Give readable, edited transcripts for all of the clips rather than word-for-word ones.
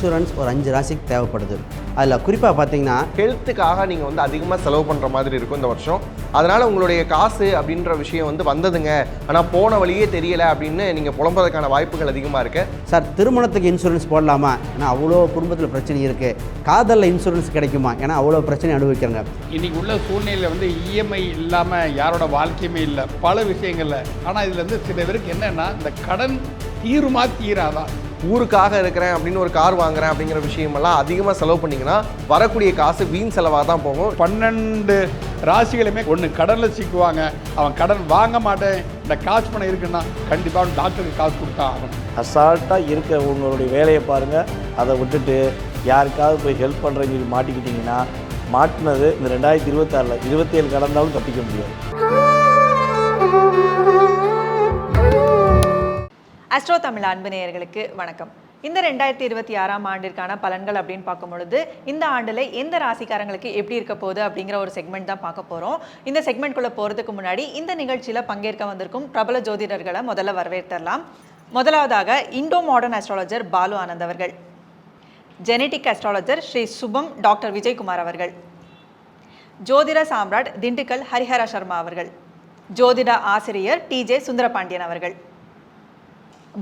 Insurance ஒரு 5 ராசிக்கு தேவைப்படுது. அதில் குறிப்பாக பார்த்தீங்கன்னா ஹெல்த்துக்காக நீங்கள் வந்து அதிகமாக செலவு பண்ணுற மாதிரி இருக்கும் இந்த வருஷம். அதனால் உங்களுடைய காசு அப்படின்ற விஷயம் வந்து வந்ததுங்க, ஆனால் போன வழியே தெரியலை அப்படின்னு நீங்கள் புலம்புறதுக்கான வாய்ப்புகள் அதிகமாக இருக்குது. சார் திருமணத்துக்கு இன்சூரன்ஸ் போடலாமா, ஏன்னா அவ்வளோ குடும்பத்தில் பிரச்சனை இருக்குது. காதலில் இன்சூரன்ஸ் கிடைக்குமா, ஏன்னா அவ்வளோ பிரச்சனை அனுபவிக்கிறாங்க. இன்றைக்கி உள்ள சூழ்நிலையில் வந்து இஎம்ஐ இல்லாமல் யாரோட வாழ்க்கையுமே இல்லை பல விஷயங்களில். ஆனால் இதில் வந்து சில பேருக்கு என்னென்னா இந்த கடன் தீருமா தீராதான். ஊருக்காக இருக்கிறேன் அப்படின்னு ஒரு கார் வாங்குறேன் அப்படிங்கிற விஷயமெல்லாம் அதிகமாக செலவு பண்ணிங்கன்னா வரக்கூடிய காசு வீண் செலவாக தான் போகும். 12 ராசிகளுமே ஒன்று கடனில் சிக்குவாங்க. அவன் கடன் வாங்க மாட்டேன், இந்த காசு பணம் இருக்குன்னா கண்டிப்பாக அவன் டாக்டருக்கு காசு கொடுத்தா ஆகணும். அசால்ட்டாக இருக்க உங்களுடைய வேலையை பாருங்கள். அதை விட்டுட்டு யாருக்காவது போய் ஹெல்ப் பண்ணுறேன்னு சொல்லி மாட்டிக்கிட்டிங்கன்னா மாட்டினது இந்த 2026 27 கடந்தாலும் தப்பிக்க முடியாது. அஸ்ட்ரோ தமிழ் அன்பு நேயர்களுக்கு வணக்கம். இந்த 2026ஆம் ஆண்டிற்கான பலன்கள் அப்படின்னு பார்க்கும் பொழுது இந்த ஆண்டில் எந்த ராசிக்காரங்களுக்கு எப்படி இருக்க போகுது அப்படிங்கிற ஒரு செக்மெண்ட் தான் பார்க்க போகிறோம். இந்த செக்மெண்ட்குள்ளே போகிறதுக்கு முன்னாடி இந்த நிகழ்ச்சியில் பங்கேற்க வந்திருக்கும் பிரபல ஜோதிடர்களை முதல்ல வரவேற்றலாம். முதலாவதாக Indo modern astrologer Balu Anand அவர்கள், genetic astrologer Shri Subham doctor Vijayakumar அவர்கள், ஜோதிட சாம்ராட் திண்டுக்கல் ஹரிஹர சர்மா அவர்கள், ஜோதிட ஆசிரியர் டிஜே சுந்தரபாண்டியன் அவர்கள்.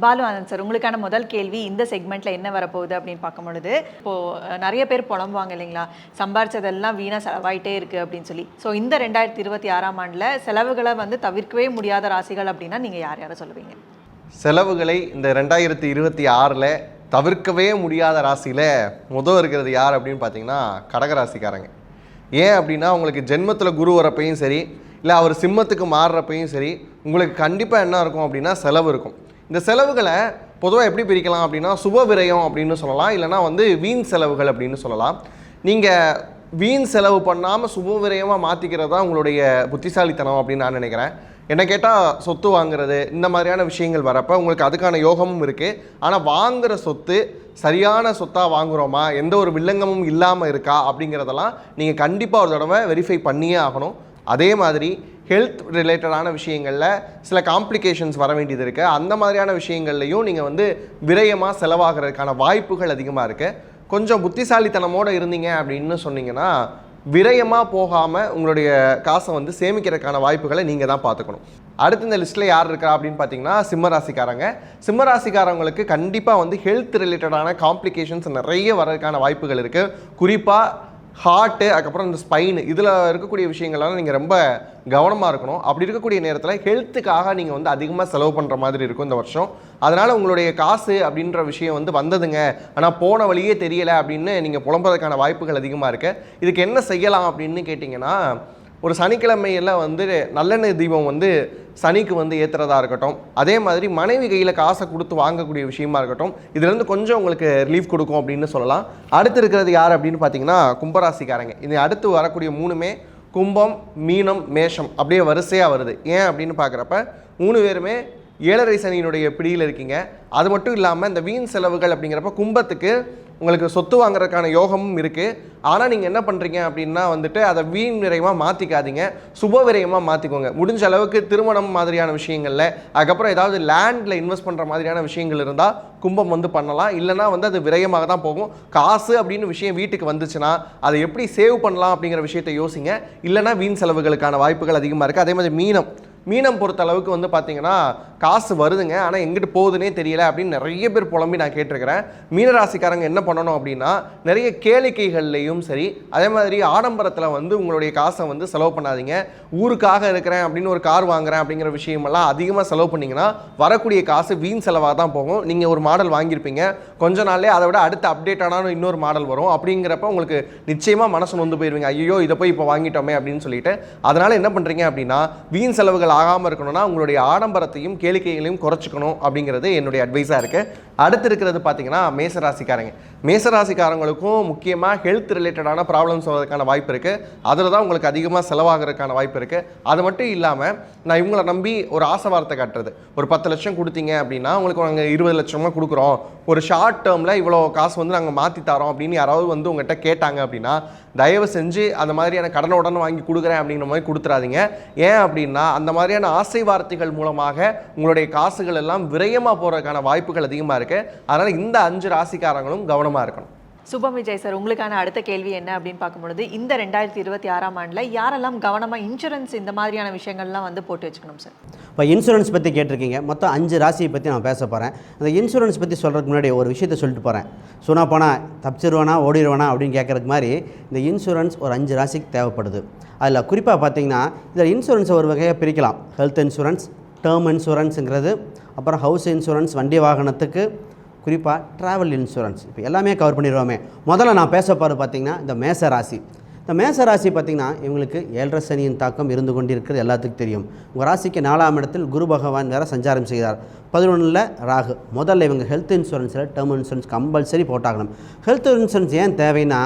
பாலு ஆனந்த் சார், உங்களுக்கான முதல் கேள்வி இந்த செக்மெண்ட்டில் என்ன வரப்போகுது அப்படின்னு பார்க்கும் பொழுது, இப்போது நிறைய பேர் புலம்புவாங்க இல்லைங்களா, சம்பாரிச்சதெல்லாம் வீணாக செலவாயிட்டே இருக்குது அப்படின்னு சொல்லி. ஸோ இந்த 2026ஆம் ஆண்டில் செலவுகளை வந்து தவிர்க்கவே முடியாத ராசிகள் அப்படின்னா நீங்கள் யாரை சொல்லுவீங்க? செலவுகளை இந்த 2026ல் தவிர்க்கவே முடியாத ராசியில் முதல் இருக்கிறது யார் அப்படின்னு பார்த்தீங்கன்னா கடகராசிக்காரங்க. ஏன் அப்படின்னா உங்களுக்கு ஜென்மத்தில் குரு வரப்பையும் சரி, இல்லை அவர் சிம்மத்துக்கு மாறுறப்பையும் சரி, உங்களுக்கு கண்டிப்பாக என்ன இருக்கும் அப்படின்னா செலவு இருக்கும். இந்த செலவுகளை பொதுவாக எப்படி பிரிக்கலாம் அப்படின்னா சுப விரயம் அப்படின்னு சொல்லலாம், இல்லைனா வந்து வீண் செலவுகள் அப்படின்னு சொல்லலாம். நீங்கள் வீண் செலவு பண்ணாமல் சுப விரயமாக மாற்றிக்கிறது தான் உங்களுடைய புத்திசாலித்தனம் அப்படின்னு நான் நினைக்கிறேன். என்ன கேட்டால் சொத்து வாங்குறது இந்த மாதிரியான விஷயங்கள் வரப்போ உங்களுக்கு அதுக்கான யோகமும் இருக்குது. ஆனால் வாங்குகிற சொத்து சரியான சொத்தாக வாங்குகிறோமா, எந்த ஒரு வில்லங்கமும் இல்லாமல் இருக்கா அப்படிங்கிறதெல்லாம் நீங்கள் கண்டிப்பாக ஒரு தடவை வெரிஃபை பண்ணியே ஆகணும். அதே மாதிரி ஹெல்த் ரிலேட்டடான விஷயங்களில் சில காம்ப்ளிகேஷன்ஸ் வர வேண்டியது இருக்குது. அந்த மாதிரியான விஷயங்கள்லையும் நீங்கள் வந்து விரயமாக செலவாகிறதுக்கான வாய்ப்புகள் அதிகமாக இருக்குது. கொஞ்சம் புத்திசாலித்தனமோடு இருந்தீங்க அப்படின்னு சொன்னீங்கன்னா விரயமாக போகாமல் உங்களுடைய காசை வந்து சேமிக்கிறதுக்கான வாய்ப்புகளை நீங்கள் தான் பார்த்துக்கணும். அடுத்து இந்த லிஸ்ட்டில் யார் இருக்கா அப்படின்னு பார்த்தீங்கன்னா சிம்மராசிக்காரங்க. சிம்மராசிக்காரங்களுக்கு கண்டிப்பாக வந்து ஹெல்த் ரிலேட்டடான காம்ப்ளிகேஷன்ஸ் நிறைய வர்றதுக்கான வாய்ப்புகள் இருக்குது. குறிப்பாக ஹார்ட்டு, அதுக்கப்புறம் இந்த ஸ்பைனு, இதில் இருக்கக்கூடிய விஷயங்கள்லாம் நீங்கள் ரொம்ப கவனமாக இருக்கணும். அப்படி இருக்கக்கூடிய நேரத்தில் ஹெல்த்துக்காக நீங்கள் வந்து அதிகமாக செலவு பண்ணுற மாதிரி இருக்கும் இந்த வருஷம். அதனால் உங்களுடைய காசு அப்படின்ற விஷயம் வந்து வந்ததுங்க, ஆனால் போன வழியே தெரியலை அப்படின்னு நீங்கள் புலம்புறதுக்கான வாய்ப்புகள் அதிகமாக இருக்குது. இதுக்கு என்ன செய்யலாம் அப்படின்னு கேட்டிங்கன்னா, ஒரு சனிக்கிழமையில் வந்து நல்லெண்ணெய் தீபம் வந்து சனிக்கு வந்து ஏற்றுறதா இருக்கட்டும், அதே மாதிரி மனைவி கையில் காசை கொடுத்து வாங்கக்கூடிய விஷயமா இருக்கட்டும், இதுலேருந்து கொஞ்சம் உங்களுக்கு ரிலீஃப் கொடுக்கும் அப்படின்னு சொல்லலாம். அடுத்து இருக்கிறது யார் அப்படின்னு பார்த்தீங்கன்னா கும்பராசிக்காரங்க. இது அடுத்து வரக்கூடிய 3மே கும்பம், மீனம், மேஷம் அப்படியே வரிசையாக வருது. ஏன் அப்படின்னு பார்க்குறப்ப 3 பேருமே 7.5 சனியினுடைய பிடியில் இருக்கீங்க. அது மட்டும் இல்லாமல் இந்த வீண் செலவுகள் அப்படிங்கிறப்ப கும்பத்துக்கு உங்களுக்கு சொத்து வாங்குறதுக்கான யோகமும் இருக்குது. ஆனால் நீங்கள் என்ன பண்ணுறீங்க அப்படின்னா வந்துட்டு அதை வீண் விரயமாக மாற்றிக்காதீங்க, சுப விரயமாக மாற்றிக்கோங்க. முடிஞ்ச அளவுக்கு திருமணம் மாதிரியான விஷயங்களில், அதுக்கப்புறம் ஏதாவது லேண்டில் இன்வெஸ்ட் பண்ணுற மாதிரியான விஷயங்கள் இருந்தால் கும்பம் வந்து பண்ணலாம். இல்லைனா வந்து அது விரயமாக தான் போகும். காசு அப்படின்னு விஷயம் வீட்டுக்கு வந்துச்சுன்னா அதை எப்படி சேவ் பண்ணலாம் அப்படிங்கிற விஷயத்தை யோசிங்க. இல்லைனா வீண் செலவுகளுக்கான வாய்ப்புகள் அதிகமாக இருக்குது. அதே மாதிரி மீனம் பொறுத்த அளவுக்கு வந்து பார்த்தீங்கன்னா காசு வருதுங்க, ஆனால் எங்கிட்டு போகுதுன்னே தெரியல அப்படின்னு நிறைய பேர் புலம்பி நான் கேட்டிருக்கிறேன். மீனராசிக்காரங்க என்ன பண்ணணும் அப்படின்னா, நிறைய கேளிக்கைகள்லையும் சரி, அதே மாதிரி ஆடம்பரத்தில் வந்து உங்களுடைய காசை வந்து செலவு பண்ணாதீங்க. ஊருக்காக இருக்கிறேன் அப்படின்னு ஒரு கார் வாங்குறேன் அப்படிங்கிற விஷயமெல்லாம் அதிகமாக செலவு பண்ணிங்கன்னா வரக்கூடிய காசு வீண் செலவாக தான் போகும். நீங்கள் ஒரு மாடல் வாங்கியிருப்பீங்க, கொஞ்ச நாள்லேயே அதை விட அடுத்த அப்டேட்டான இன்னொரு மாடல் வரும். அப்படிங்கிறப்ப உங்களுக்கு நிச்சயமாக மனசு நொந்து போயிருவீங்க, ஐயோ இதை போய் இப்போ வாங்கிட்டோமே அப்படின்னு சொல்லிட்டு. அதனால் என்ன பண்ணுறீங்க அப்படின்னா, வீண் செலவுகள் ஆகாமல் இருக்கணும்னா உங்களுடைய ஆடம்பரத்தையும் கேளிக்கைகளையும் குறைச்சிக்கணும் அப்படிங்கிறது என்னுடைய அட்வைஸாக இருக்குது. அடுத்து இருக்கிறது பார்த்தீங்கன்னா மேசராசிக்காரங்க. மேசராசிக்காரங்களுக்கும் முக்கியமாக ஹெல்த் ரிலேட்டடான ப்ராப்ளம்ஸ் வரதுக்கான வாய்ப்பு இருக்குது. அதில் தான் உங்களுக்கு அதிகமாக செலவாகிறதுக்கான வாய்ப்பு இருக்குது. அது மட்டும் இல்லாமல் நான் இவங்களை நம்பி ஒரு ஆசை வார்த்தை காட்டுறது, ஒரு 10 லட்சம் கொடுத்தீங்க அப்படின்னா உங்களுக்கு நாங்கள் 20 லட்சமாக கொடுக்குறோம், ஒரு ஷார்ட் டேர்மில் இவ்வளோ காசு வந்து நாங்கள் மாற்றி தரோம் அப்படின்னு யாராவது வந்து உங்கள்கிட்ட கேட்டாங்க அப்படின்னா தயவு செஞ்சு அந்த மாதிரியான கடனை உடனே வாங்கி கொடுக்குறேன் அப்படிங்கிற மாதிரி கொடுத்துறாதீங்க. ஏன் அப்படின்னா அந்த மாதிரியான ஆசை வார்த்தைகள் மூலமாக உங்களுடைய காசுகள் எல்லாம் விரயமாக போகிறதுக்கான வாய்ப்புகள் அதிகமாக இருக்குது. இருக்குது. அதனால் இந்த 5 ராசிக்காரங்களும் கவனமாக இருக்கணும். சுபம் விஜய் சார், உங்களுக்கான அடுத்த கேள்வி என்ன அப்படின்னு பார்க்கும்பொழுது இந்த 2026ஆம் ஆண்டில் யாரெல்லாம் கவனமாக இன்சூரன்ஸ் இந்த மாதிரியான விஷயங்கள்லாம் வந்து போட்டு வச்சுக்கணும் சார்? இப்போ இன்சூரன்ஸ் பற்றி கேட்டிருக்கீங்க. மொத்தம் 5 ராசியை பற்றி நான் பேச போகிறேன். அந்த இன்சூரன்ஸ் பற்றி சொல்கிறதுக்கு முன்னாடி ஒரு விஷயத்தை சொல்லிட்டு போகிறேன். சொன்னா போனால் தப்பிச்சிருவானா ஓடிடுவானா அப்படின்னு கேட்குறதுக்கு மாதிரி இந்த இன்சூரன்ஸ் ஒரு 5 ராசிக்கு தேவைப்படுது. அதில் குறிப்பாக பார்த்தீங்கன்னா இதில் இன்சூரன்ஸை ஒரு வகையாக பிரிக்கலாம். ஹெல்த் இன்சூரன்ஸ், டேர்ம் இன்சூரன்ஸுங்கிறது, அப்புறம் ஹவுஸ் இன்சூரன்ஸ் வண்டி வாகனத்துக்கு, குறிப்பாக ட்ராவல் இன்சூரன்ஸ். இப்போ எல்லாமே கவர் பண்ணிடுவோமே. முதல்ல நான் பேச போகிறது பார்த்திங்கன்னா இந்த மேச ராசி. இந்த மேச ராசி பார்த்திங்கன்னா இவங்களுக்கு 7.5 சனியின் தாக்கம் இருந்து கொண்டிருக்கிறது எல்லாத்துக்கும் தெரியும். உங்கள் ராசிக்கு 4ஆம் இடத்தில் குரு பகவான் வேறு சஞ்சாரம் செய்கிறார். 11ல் ராகு. முதல்ல இவங்க health இன்சூரன்ஸில் term insurance compulsory போட்டாகணும். Health insurance ஏன் தேவைன்னா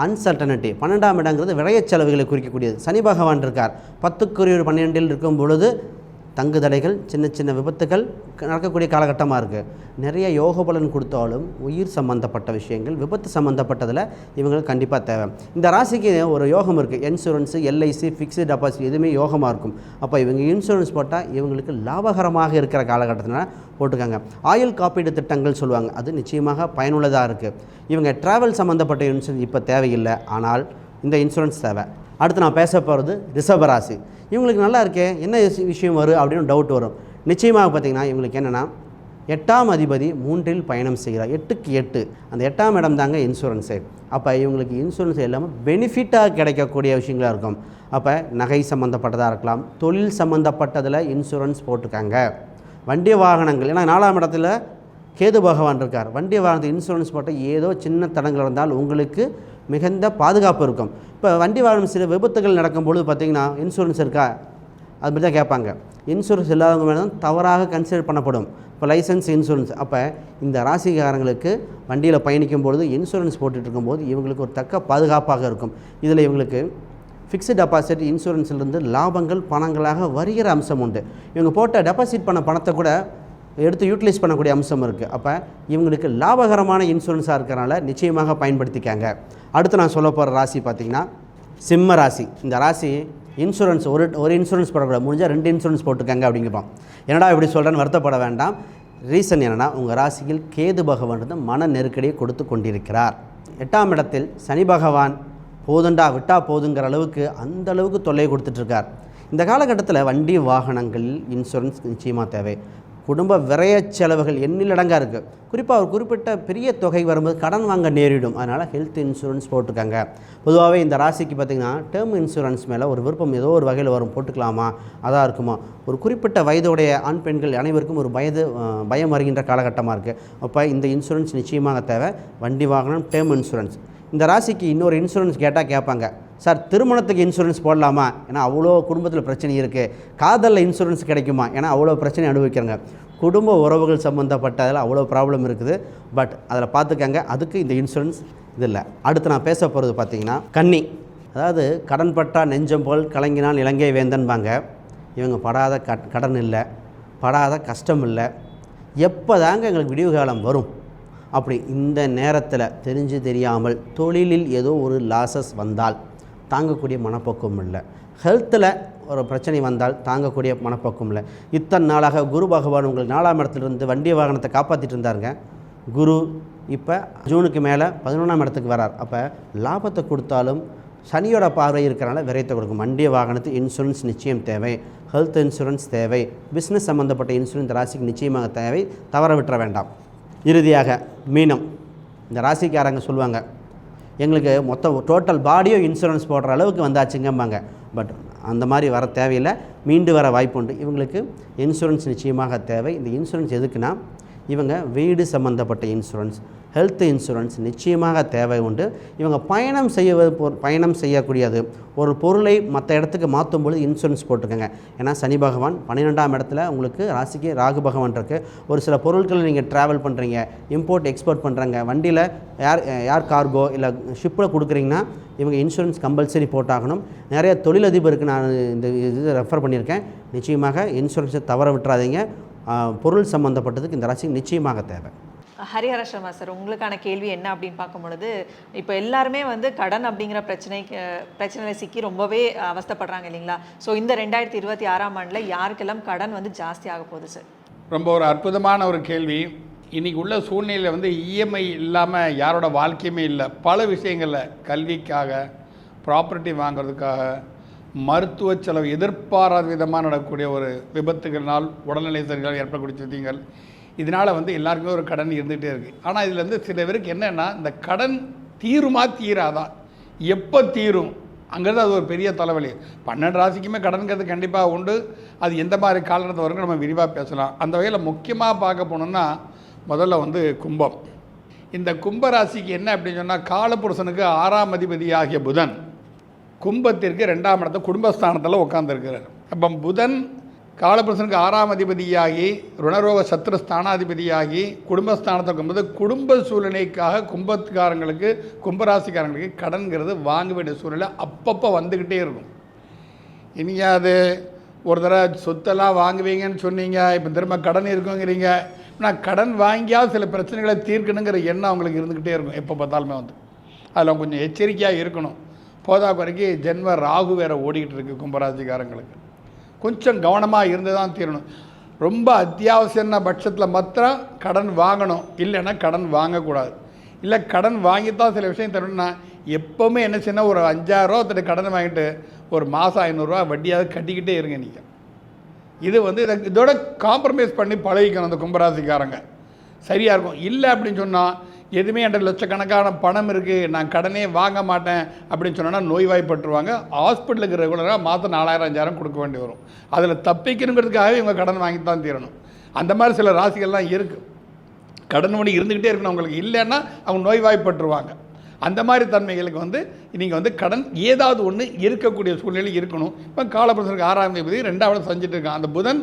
அன்சர்டனிட்டி. 12ஆம் இடங்கிறது விரைய செலவுகளை குறிக்கக்கூடியது. சனி பகவான் இருக்கார் 10க்குரிய 12இல் இருக்கும் பொழுது தங்கு தடைகள், சின்ன சின்ன விபத்துகள் நடக்கக்கூடிய காலகட்டமாக இருக்குது. நிறைய யோக பலன் கொடுத்தாலும் உயிர் சம்மந்தப்பட்ட விஷயங்கள், விபத்து சம்மந்தப்பட்டதில் இவங்களுக்கு கண்டிப்பாக தேவை. இந்த ராசிக்கு ஒரு யோகம் இருக்குது. இன்சூரன்ஸு, எல்ஐசி, ஃபிக்ஸ்டு டெபாசிட் எதுவுமே யோகமாக இருக்கும். அப்போ இவங்க இன்சூரன்ஸ் போட்டால் இவங்களுக்கு லாபகரமாக இருக்கிற காலகட்டத்தில் போட்டுக்காங்க. ஆயுள் காப்பீடு திட்டங்கள் சொல்லுவாங்க, அது நிச்சயமாக பயனுள்ளதாக இருக்குது. இவங்க ட்ராவல் சம்மந்தப்பட்ட இன்சூரன்ஸ் இப்போ தேவையில்லை, ஆனால் இந்த இன்சூரன்ஸ் தேவை. அடுத்து நான் பேச போகிறது ரிஷபராசி. இவங்களுக்கு நல்லா இருக்கே, என்ன விஷயம் வரும் அப்படின்னு டவுட் வரும். நிச்சயமாக பார்த்திங்கன்னா இவங்களுக்கு என்னென்னா 8ஆம் அதிபதி 3இல் பயணம் செய்கிறார். 8க்கு 8 அந்த 8ஆம் இடம் தாங்க இன்சூரன்ஸு. அப்போ இவங்களுக்கு இன்சூரன்ஸ் எல்லாமே பெனிஃபிட்டாக கிடைக்கக்கூடிய விஷயங்களாக இருக்கும். அப்போ நகை சம்மந்தப்பட்டதாக இருக்கலாம், தொழில் சம்மந்தப்பட்டதில் இன்சூரன்ஸ் போட்டுக்காங்க. வண்டி வாகனங்கள், ஏன்னா 4ஆம் இடத்துல கேது பகவான் இருக்கார். வண்டி வாகனத்துக்கு இன்சூரன்ஸ் போட்டால் ஏதோ சின்ன தடங்கள் இருந்தால் உங்களுக்கு மிகுந்த பாதுகாப்பு இருக்கும். இப்போ வண்டி வாகனம் சில விபத்துகள் நடக்கும்பொழுது பார்த்திங்கன்னா இன்சூரன்ஸ் இருக்கா அது மாதிரி தான் கேட்பாங்க. இன்சூரன்ஸ் இல்லாதவங்க மேலே தான் தவறாக கன்சிடர் பண்ணப்படும். இப்போ லைசன்ஸ், இன்சூரன்ஸ். அப்போ இந்த ராசிக்காரங்களுக்கு வண்டியில் பயணிக்கும் பொழுது இன்சூரன்ஸ் போட்டுட்டு இருக்கும்போது இவங்களுக்கு ஒரு தக்க பாதுகாப்பாக இருக்கும். இதில் இவங்களுக்கு ஃபிக்ஸ்டு டெபாசிட் இன்சூரன்ஸ்லேருந்து லாபங்கள் பணங்களாக வருகிற அம்சம் உண்டு. இவங்க போட்ட டெபாசிட் பண்ண பணத்தை கூட எடுத்து யூட்டிலைஸ் பண்ணக்கூடிய அம்சம் இருக்குது. அப்போ இவங்களுக்கு லாபகரமான இன்சூரன்ஸாக இருக்கிறனால நிச்சயமாக பயன்படுத்திக்காங்க. அடுத்து நான் சொல்ல போகிற ராசி பார்த்திங்கன்னா சிம்ம ராசி. இந்த ராசி இன்சூரன்ஸ் ஒரு இன்சூரன்ஸ் போடக்கூடாது, முடிஞ்சால் 2 இன்சூரன்ஸ் போட்டுக்கங்க அப்படிங்கப்போம். என்னடா இப்படி சொல்கிறேன்னு வருத்தப்பட வேண்டாம். ரீசன் என்னென்னா உங்கள் ராசியில் கேது பகவான் வந்து மன நெருக்கடியை கொடுத்து கொண்டிருக்கிறார். 8ஆம் இடத்தில் சனி பகவான் போதுண்டா விட்டா போதுங்கிற அளவுக்கு அந்த அளவுக்கு தொல்லை கொடுத்துட்ருக்கார். இந்த காலகட்டத்தில் வண்டி வாகனங்களில் இன்சூரன்ஸ் நிச்சயமாக தேவை. குடும்ப விரைய செலவுகள் எண்ணிலடங்காக இருக்குது. குறிப்பாக ஒரு குறிப்பிட்ட பெரிய தொகை வரும்போது கடன் வாங்க நேரிடும். அதனால் ஹெல்த் இன்சூரன்ஸ் போட்டுக்கங்க. பொதுவாகவே இந்த ராசிக்கு பார்த்திங்கன்னா டேர்ம் இன்சூரன்ஸ் மேலே ஒரு விருப்பம் ஏதோ ஒரு வகையில் வரும், போட்டுக்கலாமா அதாக இருக்குமா. ஒரு குறிப்பிட்ட வயதுடைய ஆண் பெண்கள் அனைவருக்கும் ஒரு பயம் வருகின்ற காலகட்டமாக இருக்குது. அப்போ இந்த இன்சூரன்ஸ் நிச்சயமாக தேவை. வண்டி வாகனம், டேர்ம் இன்சூரன்ஸ். இந்த ராசிக்கு இன்னொரு இன்சூரன்ஸ் கேட்டால் கேட்பாங்க, சார் திருமணத்துக்கு இன்சூரன்ஸ் போடலாமா, ஏன்னா அவ்வளோ குடும்பத்தில் பிரச்சனை இருக்குது. காதலில் இன்சூரன்ஸ் கிடைக்குமா, ஏன்னா அவ்வளோ பிரச்சனை அனுபவிக்கிறாங்க. குடும்ப உறவுகள் சம்மந்தப்பட்டதில் அவ்வளோ ப்ராப்ளம் இருக்குது. பட் அதில் பார்த்துக்கங்க, அதுக்கு இந்த இன்சூரன்ஸ் இது இல்லை. அடுத்து நான் பேச போகிறது பார்த்திங்கன்னா கன்னி. அதாவது கடன் பட்டா நெஞ்சம் போல் கலங்கினால் இலங்கை வேந்தன்பாங்க. இவங்க படாத கடன் இல்லை, படாத கஷ்டம் இல்லை. எப்போ தாங்க எங்களுக்கு விடிவு காலம் வரும் அப்படி இந்த நேரத்தில் தெரிஞ்சு தெரியாமல் தொழிலில் ஏதோ ஒரு லாசஸ் வந்தால் தாங்கக்கூடிய மனப்பக்குவம் இல்லை. ஹெல்த்தில் ஒரு பிரச்சனை வந்தால் தாங்கக்கூடிய மனப்பக்குவம் இல்லை. இத்தனை நாளாக குரு பகவான் உங்களுக்கு 4ஆம் இடத்துலேருந்து வண்டி வாகனத்தை காப்பாற்றிட்டு இருந்தாருங்க. குரு இப்போ ஜூனுக்கு மேலே 11ஆம் இடத்துக்கு வரார். அப்போ லாபத்தை கொடுத்தாலும் சனியோட பார்வை இருக்கிறனால விரைத்தை கொடுக்கும். வண்டி வாகனத்து இன்சூரன்ஸ் நிச்சயம் தேவை. ஹெல்த் இன்சூரன்ஸ் தேவை. பிஸ்னஸ் சம்மந்தப்பட்ட இன்சூரன்ஸ் ராசிக்கு நிச்சயமாக தேவை, தவற விட்டுற வேண்டாம். இறுதியாக மீனம். இந்த ராசிக்காரங்க சொல்லுவாங்க, எங்களுக்கு மொத்தம் டோட்டல் பாடியோ இன்சூரன்ஸ் போடுற அளவுக்கு வந்தாச்சுங்கம்பாங்க. பட் அந்த மாதிரி வர தேவையில்லை, மீண்டு வர வாய்ப்பு உண்டு. இவங்களுக்கு இன்சூரன்ஸ் நிச்சயமாக தேவை. இந்த இன்சூரன்ஸ் எதுக்குன்னா இவங்க வீடு சம்மந்தப்பட்ட இன்சூரன்ஸ், ஹெல்த் இன்சூரன்ஸ் நிச்சயமாக தேவை உண்டு. இவங்க பயணம் செய்யக்கூடியது ஒரு பொருளை மற்ற இடத்துக்கு மாற்றும் பொழுது இன்சூரன்ஸ் போட்டுக்கோங்க. ஏன்னா சனி பகவான் 12ஆம் இடத்துல உங்களுக்கு ராசிக்கு ராகு பகவான் இருக்குது. ஒரு சில பொருட்களை நீங்கள் ட்ராவல் பண்ணுறீங்க, இம்போர்ட் எக்ஸ்போர்ட் பண்ணுறாங்க, வண்டியில் ஏர் கார்கோ இல்லை ஷிப்பில் கொடுக்குறீங்கன்னா இவங்க இன்சூரன்ஸ் கம்பல்சரி போட்டாகணும். நிறைய தொழிலதிபருக்கு நான் இந்த இது ரெஃபர் பண்ணியிருக்கேன். நிச்சயமாக இன்சூரன்ஸை தவற விட்டுறாதீங்க. பொருள் சம்மந்தப்பட்டதுக்கு இந்த ராசி நிச்சயமாக தேவை. ஹரிஹர சர்மா சார், உங்களுக்கான கேள்வி என்ன அப்படின்னு பார்க்கும்பொழுது இப்போ எல்லாருமே வந்து கடன் அப்படிங்கிற பிரச்சனையில் சிக்கி ரொம்பவே அவஸ்தைப்படுறாங்க இல்லைங்களா? ஸோ இந்த 2026ஆம் ஆண்டில் யாருக்கெல்லாம் கடன் வந்து ஜாஸ்தி ஆக போகுது சார்? ரொம்ப ஒரு அற்புதமான ஒரு கேள்வி. இன்றைக்கி உள்ள சூழ்நிலையில் வந்து இஎம்ஐ இல்லாமல் யாரோட வாழ்க்கையுமே இல்லை. பல விஷயங்களில் கல்விக்காக, ப்ராப்பர்ட்டி வாங்குறதுக்காக, மருத்துவ செலவு எதிர்பாராத விதமாக நடக்கக்கூடிய ஒரு விபத்துகள்னால், உடல்நிலை சரியாக ஏற்படக்கூடிய விஷயங்கள், இதனால் வந்து எல்லாருக்குமே ஒரு கடன் இருந்துகிட்டே இருக்குது. ஆனால் இதில் வந்து சில பேருக்கு என்னென்னா, இந்த கடன் தீருமா தீராதா, எப்போ தீரும் அங்கிறது அது ஒரு பெரிய தலைவலி. 12 ராசிக்குமே கடன்கிறது கண்டிப்பாக உண்டு. அது எந்த மாதிரி காலகட்டத்தில் வரும் நம்ம விரிவாக பேசலாம். அந்த வகையில் முக்கியமாக பார்க்க போனோம்னா முதல்ல வந்து கும்பம். இந்த கும்ப ராசிக்கு என்ன அப்படின்னு சொன்னால், காலபுருஷனுக்கு 6ஆம் அதிபதி ஆகிய புதன் கும்பத்திற்கு 2ஆம் இடத்த குடும்பஸ்தானத்தில் உட்காந்துருக்கிறார். அப்போ புதன் காலபுருஷனுக்கு 6ஆம் அதிபதியாகி ருணரோக சத்ரு ஸ்தானாதிபதியாகி குடும்பஸ்தானத்தை இருக்கும்போது குடும்ப சூழ்நிலைக்காக கும்பத்துக்காரங்களுக்கு, கும்பராசிக்காரங்களுக்கு கடன்கிறது வாங்க வேண்டிய சூழ்நிலை அப்பப்போ வந்துக்கிட்டே இருக்கும். இனிங்க அது ஒரு தடவை சொத்தெல்லாம் வாங்குவீங்கன்னு சொன்னீங்க, இப்போ திரும்ப கடன் இருக்குங்கிறீங்க. நான் கடன் வாங்கியால் சில பிரச்சனைகளை தீர்க்கணுங்கிற எண்ணம் அவங்களுக்கு இருந்துக்கிட்டே இருக்கும் எப்போ பார்த்தாலுமே. வந்து அதில் கொஞ்சம் எச்சரிக்கையாக இருக்கணும். போதா குறைக்கு ஜென்ம ராகு வேறு ஓடிக்கிட்டு இருக்குது கும்பராசிக்காரங்களுக்கு. கொஞ்சம் கவனமாக இருந்து தான் தீரணும். ரொம்ப அத்தியாவசியம்னா பட்சத்தில் மாத்திரம் கடன் வாங்கணும், இல்லைன்னா கடன் வாங்கக்கூடாது. இல்லை கடன் வாங்கித்தான் சில விஷயம் தரணும்னா எப்போவுமே என்ன செய்யணும், ஒரு 5000 ரூபா ஒருத்தர் கடன் வாங்கிட்டு ஒரு மாதம் 500 ரூபா வட்டியாக கட்டிக்கிட்டே இருங்க. நீங்கள் இது வந்து இதோட காம்ப்ரமைஸ் பண்ணி பழகிக்கணும். அந்த கும்பராசிக்காரங்க சரியாக இருக்கும். இல்லை அப்படின்னு சொன்னால் எதுவுமே என்கிட்ட லட்சக்கணக்கான பணம் இருக்குது, நான் கடனே வாங்க மாட்டேன் அப்படின்னு சொன்னால் நோய்வாய்ப்பட்டுருவாங்க. ஹாஸ்பிட்டலுக்கு ரெகுலராக மாதம் 4000 5000 கொடுக்க வேண்டி வரும். அதில் தப்பிக்கணுங்கிறதுக்காகவே இவங்க கடன் வாங்கி தான் தீரணும். அந்த மாதிரி சில ராசிகள்லாம் இருக்குது. கடன் ஒன்று இருந்துக்கிட்டே இருக்கணும் அவங்களுக்கு, இல்லைன்னா அவங்க நோய்வாய்ப்பட்டுருவாங்க. அந்த மாதிரி தன்மைகளுக்கு வந்து நீங்கள் வந்து கடன் ஏதாவது ஒன்று இருக்கக்கூடிய சூழ்நிலை இருக்கணும். இப்போ காலபுருஷனுக்கு 6ஆம் அதிபதி 2ஆவது செஞ்சுட்டு இருக்கான். அந்த புதன்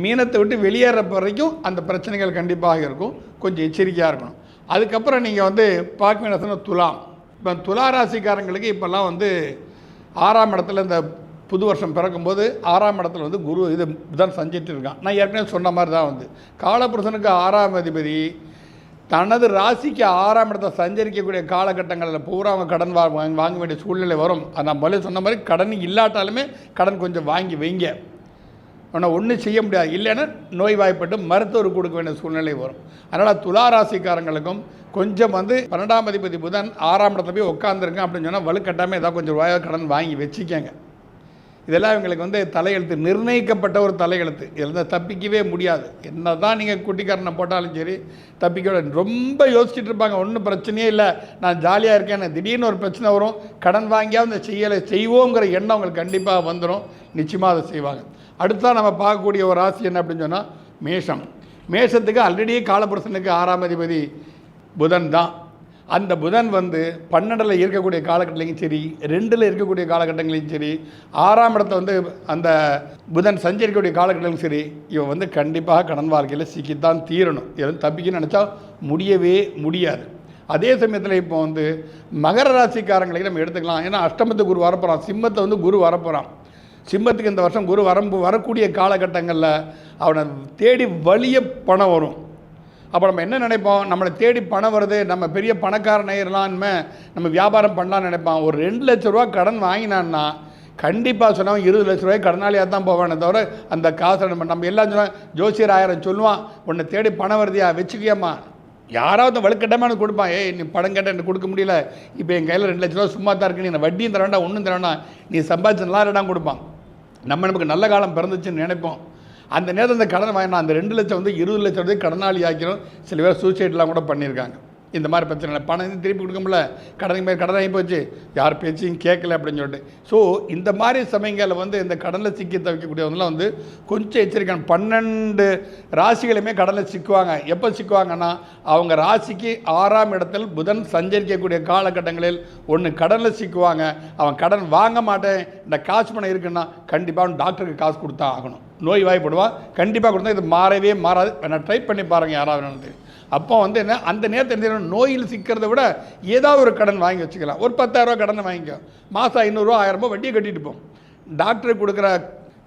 மீனத்தை விட்டு வெளியேறப்ப வரைக்கும் அந்த பிரச்சனைகள் கண்டிப்பாக இருக்கும். கொஞ்சம் எச்சரிக்கையாக இருக்கணும். அதுக்கப்புறம் நீங்கள் வந்து பார்க்க வேண்டிய துலாம். இப்போ துலா ராசிக்காரங்களுக்கு இப்போல்லாம் வந்து 6ஆம் இடத்துல இந்த புது வருஷம் பிறக்கும்போது 6ஆம் இடத்துல வந்து குரு இது புதன் சஞ்சிட்டு இருக்கான். நான் ஏற்கனவே சொன்ன மாதிரி தான் வந்து காலபுருஷனுக்கு 6ஆம் அதிபதி தனது ராசிக்கு 6ஆம் இடத்தை சஞ்சரிக்கக்கூடிய காலகட்டங்களில் பூரா அவங்க கடன் வாங்க வேண்டிய சூழ்நிலை வரும். அது நான் முதல்ல சொன்ன மாதிரி கடன் இல்லாட்டாலுமே கடன் கொஞ்சம் வாங்கி வைங்க. ஆனால் ஒன்றும் செய்ய முடியாது, இல்லைன்னா நோய்வாய்ப்பட்டு மருத்துவர் கொடுக்க வேண்டிய சூழ்நிலை வரும். அதனால் துலா ராசிக்காரங்களுக்கும் கொஞ்சம் வந்து 12ஆம் அதிபதி புதன் 6ஆம் இடத்துல போய் உட்காந்துருங்க அப்படின்னு சொன்னால் வலுக்கட்டாமல் ஏதாவது கொஞ்சம் ரூபாய் கடன் வாங்கி வச்சுக்கோங்க. இதெல்லாம் இவங்களுக்கு வந்து தலையெழுத்து, நிர்ணயிக்கப்பட்ட ஒரு தலையெழுத்து. இதில் தப்பிக்கவே முடியாது. என்ன தான் நீங்கள் குட்டிக்காரனை போட்டாலும் சரி தப்பிக்க ரொம்ப யோசிச்சுட்டு இருப்பாங்க. ஒன்றும் பிரச்சனையே இல்லை, நான் ஜாலியாக இருக்கேன், திடீர்னு ஒரு பிரச்சனை வரும், கடன் வாங்கியாவது இந்த செய்யலை செய்வோங்கிற எண்ணம் அவங்களுக்கு கண்டிப்பாக வந்துடும். நிச்சயமாக அதை செய்வாங்க. அடுத்ததான் நம்ம பார்க்கக்கூடிய ஒரு ராசி என்ன அப்படின்னு சொன்னால் மேஷம். மேஷத்துக்கு ஆல்ரெடி காலபுருஷனுக்கு 6ஆம் அதிபதி புதன் தான். அந்த புதன் வந்து 12ல் இருக்கக்கூடிய காலகட்டங்களையும் சரி, 2ல் இருக்கக்கூடிய காலகட்டங்களையும் சரி, 6ஆம் இடத்தை வந்து அந்த புதன் சஞ்சரிக்கக்கூடிய காலகட்டங்களும் சரி, இவன் வந்து கண்டிப்பாக கடன் வாழ்க்கையில் சிக்கித்தான் தீரணும். எதுவும் தப்பிக்கணும்னு நினச்சா முடியவே முடியாது. அதே சமயத்தில் இப்போ வந்து மகர ராசிக்காரங்களுக்கு நம்ம எடுத்துக்கலாம். ஏன்னா அஷ்டமத்து குரு வரப்போகிறான், சிம்மத்தை வந்து குரு வரப்போகிறான். சிம்மத்துக்கு இந்த வருஷம் குரு வரக்கூடிய காலகட்டங்களில் அவனை தேடி வலிய பணம் வரும். அப்போ நம்ம என்ன நினைப்போம், நம்மளை தேடி பணம் வருது, நம்ம பெரிய பணக்காரன் ஆயிடலான்னு நம்ம வியாபாரம் பண்ணலான்னு நினைப்பான். ஒரு 2 லட்ச ரூபா கடன் வாங்கினான்னா கண்டிப்பாக சொன்னவன் 20 லட்ச ரூபாய் கடனாளியாக தான் போவானே தவிர அந்த காசை நம்ம எல்லாம் சொன்னால் ஜோசியர் 1000 சொல்லுவான், உன்னை தேடி பணம் வருதியா வச்சுக்கியம்மா, யாராவது வலுக்கட்டமான கொடுப்பான். நீ பணம் கேட்ட எனக்கு கொடுக்க முடியல, இப்போ என் கையில் 2 லட்ச ரூபா சும்மா தான் இருக்கு, நீ வட்டியும் தர வேண்டாம் ஒன்றும் தர வேண்டாம், நீ சம்பாதிச்சு நல்லா இடம் கொடுப்பான். நமக்கு நல்ல காலம் பிறந்துச்சுன்னு நினைப்போம். அந்த நேரத்தில் அந்த கடன் வாங்கினா அந்த 2 லட்சம் வந்து 20 லட்சம் வந்து கடனாளி ஆக்கிரும். சில பேர் சூசைட்லாம் கூட பண்ணியிருக்காங்க. இந்த மாதிரி பிரச்சனை பணம் திருப்பி கொடுக்க முடியல, கடனுக்கு மேலே கடன் ஆகி போச்சு, யார் பேச்சையும் கேட்கல அப்படின்னு சொல்லிட்டு. ஸோ இந்த மாதிரி சமயங்களில் வந்து இந்த கடனில் சிக்கி தவிக்கக்கூடியவங்களாம் வந்து கொஞ்சம் எச்சரிக்கை. 12 ராசிகளுமே கடனில் சிக்குவாங்க. எப்போ சிக்குவாங்கன்னா அவங்க ராசிக்கு 6ஆம் இடத்தில் புதன் சஞ்சரிக்கக்கூடிய காலகட்டங்களில் ஒன்று கடனில் சிக்குவாங்க. அவன் கடன் வாங்க மாட்டேன், இந்த காசு பணம் இருக்குன்னா கண்டிப்பாக அவன் டாக்டருக்கு காசு கொடுத்தா ஆகணும். நோய் வாய்ப்படுவான், கண்டிப்பாக கொடுத்தா இது மாறவே மாறாது. நான் ட்ரை பண்ணி பாருங்கள் யாராவது. அப்போ வந்து என்ன, அந்த நேரத்தை நோயில் சிக்கிறத விட ஏதாவது ஒரு கடன் வாங்கி வச்சுக்கலாம். ஒரு 10,000 ரூபா கடனை வாங்கிக்கோ, மாதம் 500 ரூபா 1000 ரூபாய் வட்டியை கட்டிட்டு போம். டாக்டருக்கு கொடுக்குற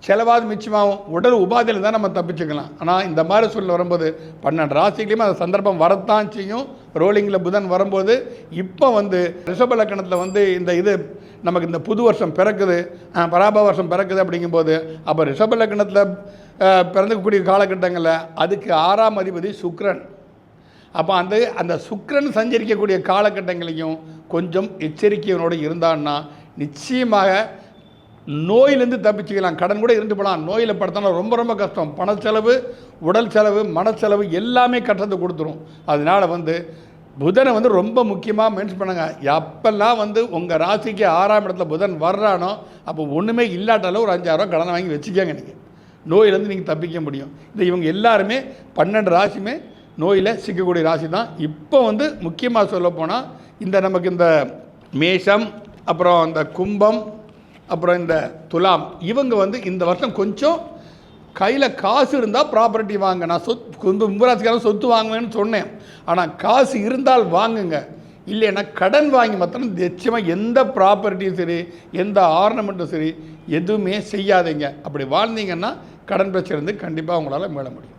செலவாது மிச்சமாகும், உடல் உபாதையில் தான் நம்ம தப்பிச்சுக்கலாம். ஆனால் இந்த மாதிரி சூழ்நிலை வரும்போது 12 ராசிலையுமே அந்த சந்தர்ப்பம் வரத்தான் செய்யும். ரோலிங்கில் புதன் வரும்போது இப்போ வந்து ரிஷப லக்கணத்தில் வந்து இந்த இது நமக்கு இந்த புது வருஷம் பிறக்குது, பராப வருஷம் பிறக்குது. அப்படிங்கும்போது அப்போ ரிஷப லக்கணத்தில் பிறந்தக்கூடிய காலகட்டங்களில் அதுக்கு 6ஆம் அதிபதி சுக்கிரன். அப்போ அந்த சுக்கிரன் சஞ்சரிக்கக்கூடிய காலகட்டங்களையும் கொஞ்சம் எச்சரிக்கையோடு இருந்தான்னா நிச்சயமாக நோயிலேருந்து தப்பிச்சுக்கலாம். கடன் கூட இருந்து போகலாம். நோயில் படுத்தனா ரொம்ப ரொம்ப கஷ்டம். பணச்செலவு, உடல் செலவு, மனச்செலவு எல்லாமே கட்டத்தை கொடுத்துரும். அதனால் புதனை ரொம்ப முக்கியமாக மென்ஷன் பண்ணுங்க. எப்பெல்லாம் உங்கள் ராசிக்கு 6ஆம் இடத்துல புதன் வர்றானோ அப்போ ஒன்றுமே இல்லாட்டாலும் ஒரு 5000 ரூபா கடனை வாங்கி வச்சுக்கோங்க. நீங்கள் நோயிலேருந்து நீங்கள் தப்பிக்க முடியும். இவங்க எல்லாருமே 12 ராசியுமே நோயில் சிக்கக்கூடிய ராசி தான். இப்போ முக்கியமாக சொல்லப்போனால் நமக்கு இந்த மேஷம், அப்புறம் இந்த கும்பம், அப்புறம் இந்த துலாம், இவங்க இந்த வருஷம் கொஞ்சம் கையில் காசு இருந்தால் ப்ராப்பர்ட்டி வாங்க. நான் கும்பராசிக்காரன் சொத்து வாங்குவேன்னு சொன்னேன். ஆனால் காசு இருந்தால் வாங்குங்க, இல்லைன்னா கடன் வாங்கி மாத்திரம் நிச்சயமாக எந்த ப்ராப்பர்ட்டியும் சரி, எந்த ஆர்னமெண்ட்டும் சரி, எதுவுமே செய்யாதீங்க. அப்படி வாழ்ந்தீங்கன்னா கடன் பிரச்சனை கண்டிப்பாக உங்களால் மீள முடியும்.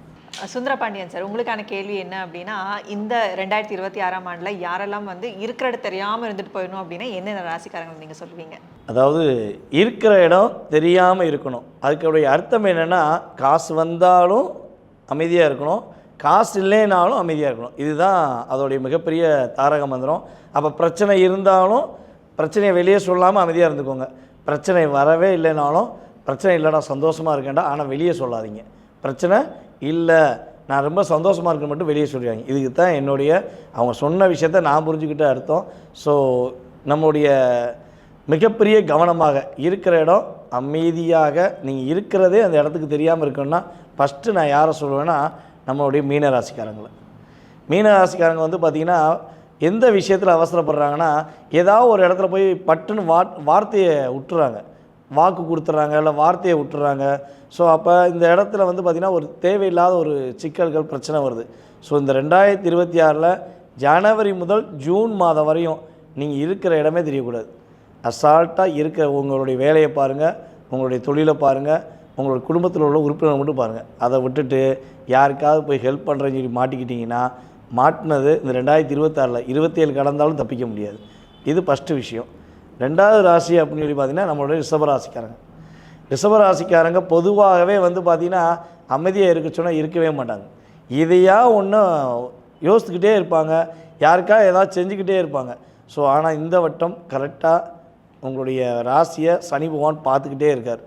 சுந்தரபாண்டியன் சார், உங்களுக்கான கேள்வி என்ன அப்படின்னா, இந்த 2026ஆம் ஆண்டில் யாரெல்லாம் இருக்கிற இடம் தெரியாமல் இருந்துட்டு போயிடணும் அப்படின்னா என்னென்ன ராசிக்காரங்கள் நீங்கள் சொல்லுவீங்க? அதாவது இருக்கிற இடம் தெரியாமல் இருக்கணும். அதுக்குடைய அர்த்தம் என்னென்னா, காசு வந்தாலும் அமைதியாக இருக்கணும், காசு இல்லைனாலும் அமைதியாக இருக்கணும். இதுதான் அதோடைய மிகப்பெரிய தாரக மந்திரம். அப்போ பிரச்சனை இருந்தாலும் பிரச்சனையை வெளியே சொல்லாமல் அமைதியாக இருந்துக்கோங்க. பிரச்சனை வரவே இல்லைனாலும் பிரச்சனை இல்லைடா சந்தோஷமாக இருக்கேன்டா ஆனால் வெளியே சொல்லாதீங்க. பிரச்சனை இல்லை நான் ரொம்ப சந்தோஷமாக இருக்குன்னு மட்டும் வெளியே சொல்லுவாங்க. இதுக்கு தான் என்னுடைய அவங்க சொன்ன விஷயத்த நான் புரிஞ்சுக்கிட்ட அர்த்தம். ஸோ நம்முடைய மிகப்பெரிய கவனமாக இருக்கிற இடம் அமைதியாக நீங்கள் இருக்கிறதே அந்த இடத்துக்கு தெரியாமல் இருக்குன்னா ஃபஸ்ட்டு நான் யாரை சொல்லுவேன்னா நம்மளுடைய மீனராசிக்காரங்களை. மீனராசிக்காரங்க பார்த்திங்கன்னா எந்த விஷயத்தில் அவசரப்படுறாங்கன்னா, ஏதாவது ஒரு இடத்துல போய் பட்டுன்னு வார்த்தையை விட்டுறாங்க, வாக்கு கொடுத்துட்றாங்க, இல்லை வார்த்தையை விட்டுறாங்க. ஸோ அப்போ இந்த இடத்துல பார்த்திங்கன்னா ஒரு தேவையில்லாத ஒரு சிக்கல்கள் பிரச்சனை வருது. ஸோ இந்த 2026 ஜனவரி முதல் ஜூன் மாதம் வரையும் நீங்கள் இருக்கிற இடமே தெரியக்கூடாது. அசால்ட்டாக இருக்கிற உங்களுடைய வேலையை பாருங்கள், உங்களுடைய தொழிலை பாருங்கள், உங்களுடைய குடும்பத்தில் உள்ள உறுப்பினர் மட்டும் பாருங்கள். அதை விட்டுட்டு யாருக்காவது போய் ஹெல்ப் பண்ணுறேன்னு சொல்லி மாட்டிக்கிட்டிங்கன்னா மாட்டினது இந்த 2026 27 கடந்தாலும் தப்பிக்க முடியாது. இது ஃபஸ்ட்டு விஷயம். 2வது ராசி அப்படின்னு சொல்லி பார்த்திங்கன்னா நம்மளுடைய ரிஷபராசிக்காரங்க. ரிஷபராசிக்காரங்க பொதுவாகவே பார்த்திங்கன்னா அமைதியாக இருக்க சொன்னால் இருக்கவே மாட்டாங்க. இதையா ஒன்று யோசித்துக்கிட்டே இருப்பாங்க, யாருக்காக ஏதாவது செஞ்சுக்கிட்டே இருப்பாங்க. ஸோ ஆனால் இந்த வட்டம் கரெக்டாக உங்களுடைய ராசியை சனி பகவான் பார்த்துக்கிட்டே இருக்கார்.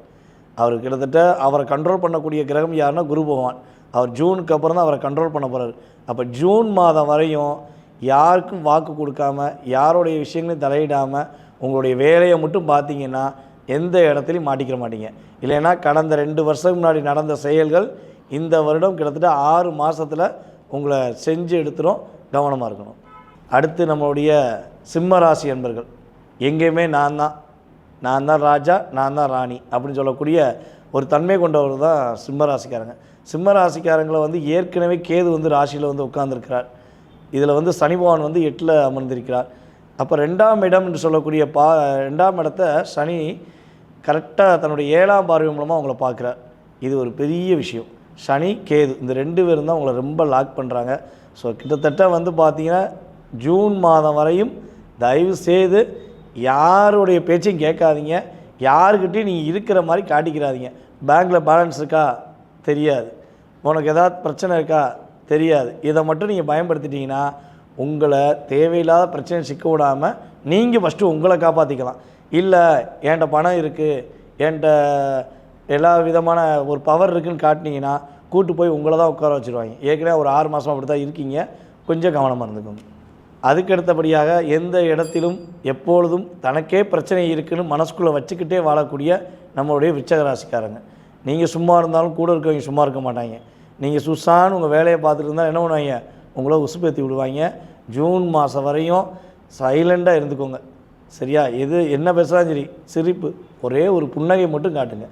அவர் கிட்டத்தட்ட அவரை கண்ட்ரோல் பண்ணக்கூடிய கிரகம் யாருன்னா குரு பகவான். அவர் ஜூனுக்கு அப்புறம் தான் அவரை கண்ட்ரோல் பண்ண போகிறார். அப்போ ஜூன் மாதம் வரையும் யாருக்கும் வாக்கு கொடுக்காம, யாருடைய விஷயங்களையும் தலையிடாமல் உங்களுடைய வேலையை மட்டும் பார்த்தீங்கன்னா எந்த இடத்துலையும் மாட்டிக்கிற மாட்டீங்க. இல்லைன்னா கடந்த 2 வருஷத்துக்கு முன்னாடி நடந்த செயல்கள் இந்த வருடம் கிட்டத்தட்ட 6 மாதத்தில் உங்களை செஞ்சு எடுத்துரும். கவனமாக இருக்கணும். அடுத்து நம்மளுடைய சிம்மராசி என்பர்கள் எங்கேயுமே நான் தான் ராஜா, நான் தான் ராணி அப்படின்னு சொல்லக்கூடிய ஒரு தன்மை கொண்டவர் தான் சிம்மராசிக்காரங்க. சிம்மராசிக்காரங்களை ஏற்கனவே கேது ராசியில் உட்கார்ந்துருக்கிறார். இதில் சனி பகவான் 8ல் அமர்ந்திருக்கிறார். அப்போ 2ஆம் இடம் என்று சொல்லக்கூடிய 2ஆம் இடத்த சனி கரெக்டாக தன்னுடைய 7ஆம் பார்வை மூலமாக அவங்கள பார்க்குறார். இது ஒரு பெரிய விஷயம். சனி கேது இந்த 2 பேரும் தான் உங்களை ரொம்ப லாக் பண்ணுறாங்க. ஸோ கிட்டத்தட்ட பார்த்தீங்கன்னா ஜூன் மாதம் வரையும் தயவு செய்து யாருடைய பேச்சையும் கேட்காதீங்க, யாருக்கிட்டையும் நீங்கள் இருக்கிற மாதிரி காட்டிக்கிறாதீங்க. பேங்க்கில் பேலன்ஸ் இருக்கா தெரியாது, உனக்கு ஏதாவது பிரச்சனை இருக்கா தெரியாது. இதை மட்டும் நீங்கள் பயன்படுத்திட்டீங்கன்னா உங்களை தேவையில்லாத பிரச்சனை சிக்க விடாமல் நீங்கள் ஃபஸ்ட்டு உங்களை காப்பாற்றிக்கலாம். இல்லை என்கிட்ட பணம் இருக்குது, என்கிட்ட எல்லா விதமான ஒரு பவர் இருக்குதுன்னு காட்டினீங்கன்னா கூட்டு போய் உங்களை தான் உட்கார வச்சுருவாங்க. ஏற்கனவே ஒரு 6 மாதம் அப்படி தான் இருக்கீங்க, கொஞ்சம் கவனமாக இருந்துக்கோங்க. அதுக்கு அடுத்தபடியாக எந்த இடத்திலும் எப்பொழுதும் தனக்கே பிரச்சனை இருக்குன்னு மனசுக்குள்ளே வச்சுக்கிட்டே வாழக்கூடிய நம்மளுடைய விருச்சிக ராசிக்காரங்க. நீங்கள் சும்மா இருந்தாலும் கூட இருக்கவங்க சும்மா இருக்க மாட்டாங்க. நீங்கள் சுசான்னு உங்கள் வேலையை பார்த்துட்டு இருந்தால் என்ன பண்ணுவாங்க, உங்கள உசுப்பேற்றி விடுவாங்க. ஜூன் மாதம் வரையும் சைலண்டாக இருந்துக்கோங்க, சரியா? எது என்ன பேசுகிறாலும் சரி, சிரிப்பு, ஒரே ஒரு புன்னகை மட்டும் காட்டுங்க.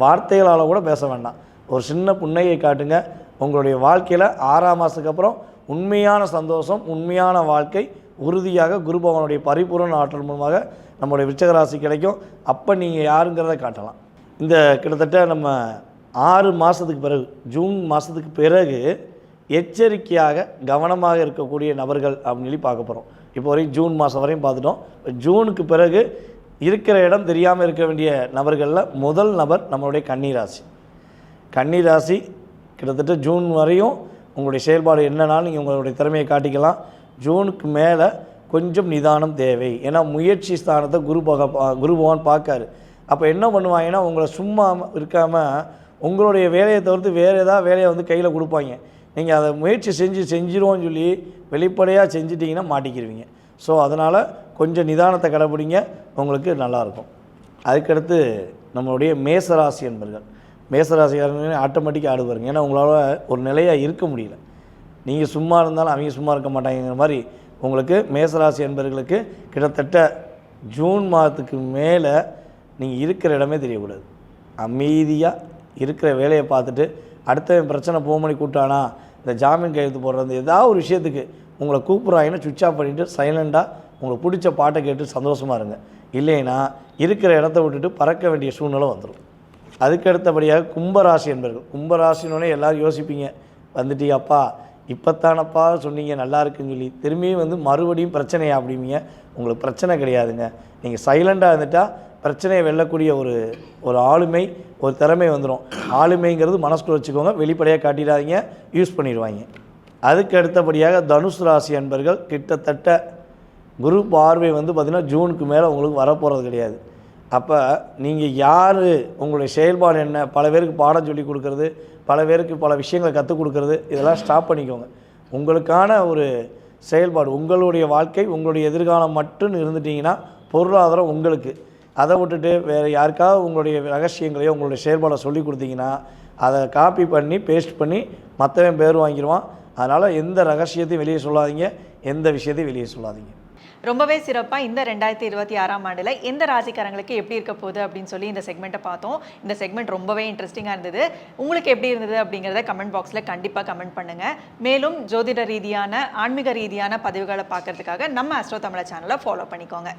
வார்த்தைகளால் கூட பேச வேண்டாம், ஒரு சின்ன புன்னகை காட்டுங்க. உங்களுடைய வாழ்க்கையில் 6ஆம் மாதத்துக்கு அப்புறம் உண்மையான சந்தோஷம், உண்மையான வாழ்க்கை உறுதியாக குரு பகவானுடைய பரிபூர்ண ஆற்றல் மூலமாக நம்மளுடைய விருச்சிக ராசி கிடைக்கும். அப்போ நீங்கள் யாருங்கிறத காட்டலாம். இந்த கிட்டத்தட்ட நம்ம 6 மாதத்துக்கு பிறகு, ஜூன் மாதத்துக்கு பிறகு எச்சரிக்கையாக கவனமாக இருக்கக்கூடிய நபர்கள் அப்படின்னு சொல்லி பார்க்க போகிறோம். இப்போ வரைக்கும் ஜூன் மாதம் வரையும் பார்த்துட்டோம். ஜூனுக்கு பிறகு இருக்கிற இடம் தெரியாமல் இருக்க வேண்டிய நபர்களில் முதல் நபர் நம்மளுடைய கன்னிராசி. கன்னிராசி கிட்டத்தட்ட ஜூன் வரையும் உங்களுடைய செயல்பாடு என்னன்னாலும் நீங்கள் உங்களுடைய திறமையை காட்டிக்கலாம். ஜூனுக்கு மேலே கொஞ்சம் நிதானம் தேவை. ஏன்னா முயற்சி ஸ்தானத்தை குரு பகவான் பார்க்காரு. அப்போ என்ன பண்ணுவாங்கன்னா, உங்களை சும்மா இருக்காமல் உங்களுடைய வேலையை தவிர்த்து வேறு ஏதாவது வேலையை வந்து கையில் கொடுப்பாங்க. நீங்கள் அதை முயற்சி செஞ்சிருவோன்னு சொல்லி வெளிப்படையாக செஞ்சிட்டிங்கன்னா மாட்டிக்கிடுவீங்க. ஸோ அதனால் கொஞ்சம் நிதானத்தை கடைப்பிடிங்க, உங்களுக்கு நல்லாயிருக்கும். அதுக்கடுத்து நம்மளுடைய மேசராசி என்பர்கள். மேசராசிக்காரங்க ஆட்டோமேட்டிக்காக ஆடுவாருங்க. ஏன்னா உங்களால் ஒரு நிலையாக இருக்க முடியல. நீங்கள் சும்மா இருந்தாலும் அவங்க சும்மா இருக்க மாட்டாங்கிற மாதிரி உங்களுக்கு மேசராசி என்பர்களுக்கு கிட்டத்தட்ட ஜூன் மாதத்துக்கு மேலே நீங்கள் இருக்கிற இடமே தெரியக்கூடாது. அமைதியாக இருக்கிற வேலையை பார்த்துட்டு அடுத்த பிரச்சனை ஃபோன் பண்ணி கூப்பிட்டானா, இந்த ஜாமீன் கையெழுத்து போடுறது ஏதாவது ஒரு விஷயத்துக்கு உங்களை கூப்பிட்றாங்கன்னா சுவிட்ச் ஆஃப் பண்ணிவிட்டு சைலண்டாக உங்களுக்கு பிடிச்ச பாட்டை கேட்டு சந்தோஷமாக இருங்க. இல்லைன்னா இருக்கிற இடத்த விட்டுட்டு பறக்க வேண்டிய சூழ்நிலை வந்துடும். அதுக்கு அடுத்தபடியாக கும்பராசி என்பர்கள். கும்பராசினோடனே எல்லோரும் யோசிப்பீங்க, வந்துட்டியாப்பா இப்போத்தானப்பா சொன்னீங்க நல்லா இருக்குன்னு சொல்லி திரும்பியும் வந்து மறுபடியும் பிரச்சனையா அப்படிங்க. உங்களுக்கு பிரச்சனை கிடையாதுங்க. நீங்கள் சைலண்டாக இருந்துட்டால் பிரச்சனையை வெல்லக்கூடிய ஒரு ஆளுமை, ஒரு திறமை வந்துடும். ஆளுமைங்கிறது மனசுக்குள்ள வச்சுக்கோங்க, வெளிப்படையாக காட்டிடாதீங்க, யூஸ் பண்ணிடுவாங்க. அதுக்கு அடுத்தபடியாக தனுசு ராசி அன்பர்கள். கிட்டத்தட்ட குரு பார்வை வந்து பார்த்திங்கன்னா ஜூனுக்கு மேலே உங்களுக்கு வரப்போகிறது கிடையாது. அப்போ நீங்கள் யார், உங்களுடைய செயல்பாடு என்ன, பல பேருக்கு பாடம் சொல்லி கொடுக்குறது, பல பேருக்கு பல விஷயங்களை கற்றுக் கொடுக்குறது, இதெல்லாம் ஸ்டாப் பண்ணிக்கோங்க. உங்களுக்கான ஒரு செயல்பாடு, உங்களுடைய வாழ்க்கை, உங்களுடைய எதிர்காலம் மட்டும் இருந்துட்டிங்கன்னா பொருளாதாரம் உங்களுக்கு. அதை விட்டுட்டு வேறு யாருக்காவது உங்களுடைய ரகசியங்களையோ உங்களுடைய செயல்பாடை சொல்லி கொடுத்தீங்கன்னா அதை காப்பி பண்ணி பேஸ்ட் பண்ணி மற்றவன் பேர் வாங்கிடுவான். அதனால் எந்த ரகசியத்தையும் வெளியே சொல்லாதீங்க, எந்த விஷயத்தையும் வெளியே சொல்லாதீங்க. ரொம்பவே சிறப்பாக இந்த 2026ஆம் ஆண்டில் எந்த ராசிக்காரங்களுக்கு எப்படி இருக்க போகுது அப்படின்னு சொல்லி இந்த செக்மெண்ட்டை பார்த்தோம். இந்த செக்மெண்ட் ரொம்பவே இன்ட்ரெஸ்டிங்காக இருந்தது. உங்களுக்கு எப்படி இருந்தது அப்படிங்கிறத கமெண்ட் பாக்ஸில் கண்டிப்பாக கமெண்ட் பண்ணுங்கள். மேலும் ஜோதிட ரீதியான, ஆன்மீக ரீதியான பதிவுகளை பார்க்கறதுக்காக நம்ம ஆஸ்ட்ரோ தமிழா சேனலை ஃபாலோ பண்ணிக்கோங்க.